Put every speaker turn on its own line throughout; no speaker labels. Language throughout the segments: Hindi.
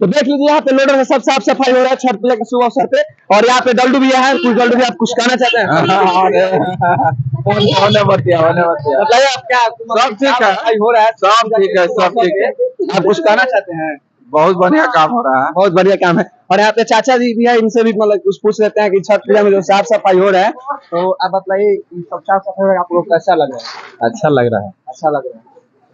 तो देख लीजिए यहाँ पे लोडर सब साफ सफाई हो रहा है छठ पूजा के शुभ अवसर पे। और यहाँ पे डल्डू भी है, कुछ डल्डू भी आप कुछ कहना चाहते हैं? बताइए आप क्या
सब ठीक है,
हो रहा है?
सब ठीक है, सब ठीक है।
आप कुछ कहना चाहते हैं?
बहुत बढ़िया काम हो रहा है।
बहुत बढ़िया काम है। और यहाँ पे चाचा जी भी है, इनसे भी मतलब कुछ पूछ लेते हैं कि छठ पूजा में जो साफ सफाई हो रहा है, तो आप बताइए सब साफ सफाई आप लोग कैसा लग रहा है?
अच्छा लग रहा है।
अच्छा लग रहा है।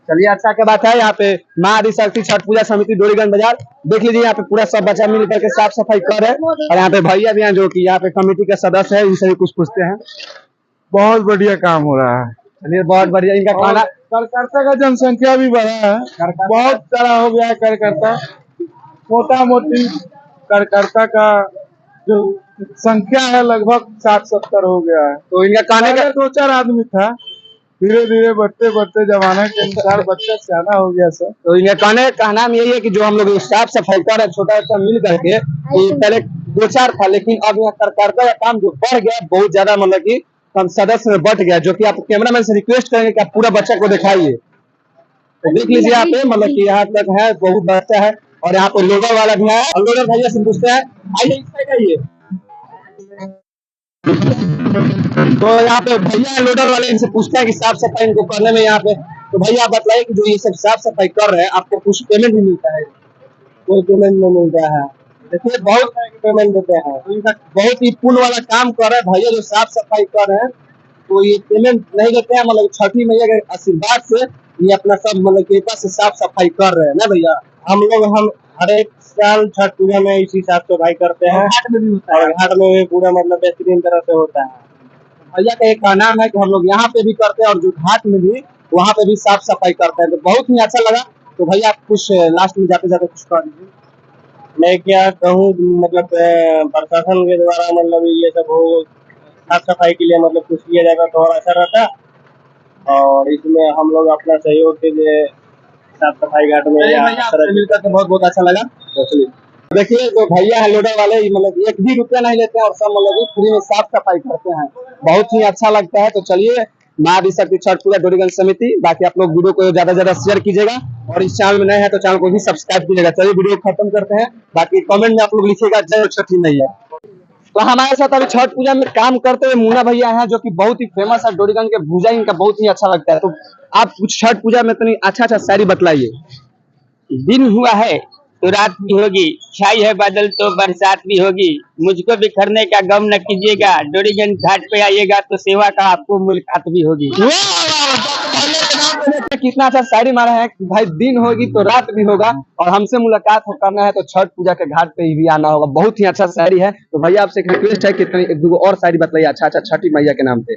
चलिए अच्छा क्या बात है। यहाँ पे माँ आदिशक्ति छठ पूजा समिति डोरीगंज बाजार देख लीजिए, यहाँ पे पूरा सब बच्चा मिल करके साफ सफाई कर रहे हैं। और यहाँ पे भैया भी हैं जो कि यहाँ पे कमेटी के सदस्य है, इनसे भी कुछ पूछते हैं।
बहुत बढ़िया काम हो रहा है।
चलिए बहुत बढ़िया। इनका खाना
कार्यकर्ता का जनसंख्या भी बढ़ा है, बहुत सारा हो गया है कार्यकर्ता। मोटा मोटी कार्यकर्ता का जो संख्या है लगभग 60-70 हो गया है।
तो इनका खाने का
2-4 आदमी था, धीरे धीरे बढ़ते बढ़ते जमाने के अनुसार बच्चा सियाना हो गया सर।
तो इनका कहना में यही है कि जो हम लोग साफ सफाई कर रहे छोटा छोटा मिल करके, पहले 2-4 था, लेकिन अब यहाँ कार्यकर्ता का काम जो बढ़ गया बहुत ज्यादा, मतलब की हम सदस्य में बढ़ गया, जो कि आप कैमरामैन से रिक्वेस्ट करेंगे कि आप पूरा बच्चा को दिखाइए। तो देख लीजिए यहाँ पे मतलब कि यहाँ तक है, बहुत बच्चा है। और यहाँ पे लोडर वाला भी है, और लोडर भैया से पूछते हैं, आइए इस साइड आइए। तो यहाँ पे भैया लोडर वाले इनसे पूछते हैं कि साफ सफाई इनको करने में यहाँ पे, तो भैया आप बताइए कि जो ये सब साफ सफाई कर रहे हैं आपको कुछ पेमेंट भी मिलता है? कोई पेमेंट नहीं मिलता है। देखिए बहुत पेमेंट देते हैं, तो इनका बहुत ही पुल वाला काम कर रहे हैं भैया जो साफ सफाई कर रहे हैं, तो ये पेमेंट नहीं देते हैं। मतलब छठी मैया के आशीर्वाद से ये अपना सब मतलब कृपा से साफ सफाई कर रहे हैं ना भैया। हम हर एक साल छठ पूजा में इसी साफ सफाई करते हैं, घाट में भी होता है, घाट में भी पूरा मतलब बेहतरीन तरह से होता है। भैया का एक नाम है कि हम लोग यहाँ पे भी करते हैं और जो घाट में भी वहाँ पे भी साफ सफाई करते हैं, तो बहुत ही अच्छा लगा। तो भैया आप कुछ लास्ट में जाते जाते कुछ कर दीजिए। मैं क्या कहूँ, मतलब प्रशासन के द्वारा मतलब ये सब हो साफ सफाई के लिए मतलब कुछ किया जाएगा तो और अच्छा रहता। और इसमें हम लोग अपना सहयोग के लिए साफ सफाई घाट में मिलकर के बहुत बहुत अच्छा लगा। तो चलिए देखिए जो भैया है लोडर वाले, मतलब 1 भी रुपया नहीं लेते हैं और सब मतलब फ्री में साफ सफाई करते हैं, बहुत ही अच्छा लगता है। तो चलिए माँ आदिशक्ति छठ पूजा डोरीगंज समिति, बाकी आप लोग वीडियो को ज्यादा से ज्यादा शेयर कीजिएगा और इस चैनल में नए हैं तो चैनल को भी सब्सक्राइब कीजिएगा। चलिए वीडियो खत्म करते हैं, बाकी कमेंट में आप लोग लिखिएगा जय छठी मैया। तो हमारे साथ अभी छठ पूजा में काम करते हुए मुन्ना भैया हैं जो कि बहुत ही फेमस है डोरीगंज के, भूजा इनका बहुत ही अच्छा लगता है। तो आप कुछ छठ पूजा में इतनी अच्छा शायरी बतलाइए।
दिन हुआ है तो रात भी होगी, छाई है बादल तो बरसात भी होगी, मुझको बिखरने का गम न कीजिएगा, डोरीगंज घाट पे आइएगा तो सेवा का आपको मुलाकात भी होगी।
कितना अच्छा शायरी मारा है कि भाई दिन होगी तो रात भी होगा और हमसे मुलाकात करना है तो छठ पूजा के घाट पे ही भी आना होगा। बहुत ही अच्छा शायरी है। तो भैया आपसे एक रिक्वेस्ट है कि एक दो और शायरी बताइए अच्छा छठी मैया के नाम पे।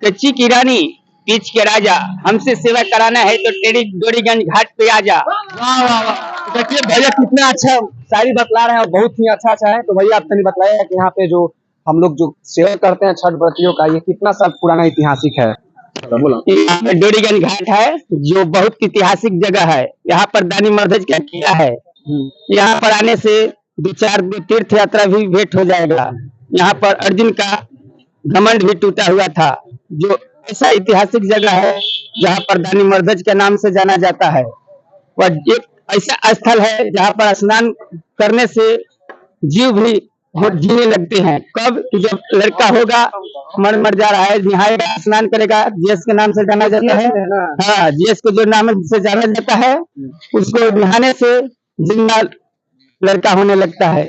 कच्ची की रानी पीछ के राजा, हमसे सेवा कराना है तो डोरीगंज घाट पे आ जा।
वाह वाह वाह। देखिए भैया कितना अच्छा शायरी बतला रहे हैं और बहुत ही अच्छा है। तो भैया आपने बताया कि यहाँ पे जो हम लोग जो सेवा करते हैं छठ व्रतियों का, ये कितना साल पुराना ऐतिहासिक है?
डोरीगंज घाट है जो बहुत ऐतिहासिक जगह है। यहाँ पर दानी मर्दज का किला है। यहाँ पर आने से 2-4 तीर्थ यात्रा भी भेंट हो जाएगा। यहाँ पर अर्जुन का घमंड भी टूटा हुआ था, जो ऐसा ऐतिहासिक जगह है जहाँ पर दानी मर्दज के नाम से जाना जाता है। और एक ऐसा स्थल है जहाँ पर स्नान करने से जीव भी जीने लगते हैं। कब? जब लड़का होगा, मर जा रहा है, नहाएगा, स्नान करेगा, जीएस के नाम से जाना जाता है। हाँ, जीएस को जो नाम से जाना जाता है उसको नहाने से जिंदा लड़का होने लगता है।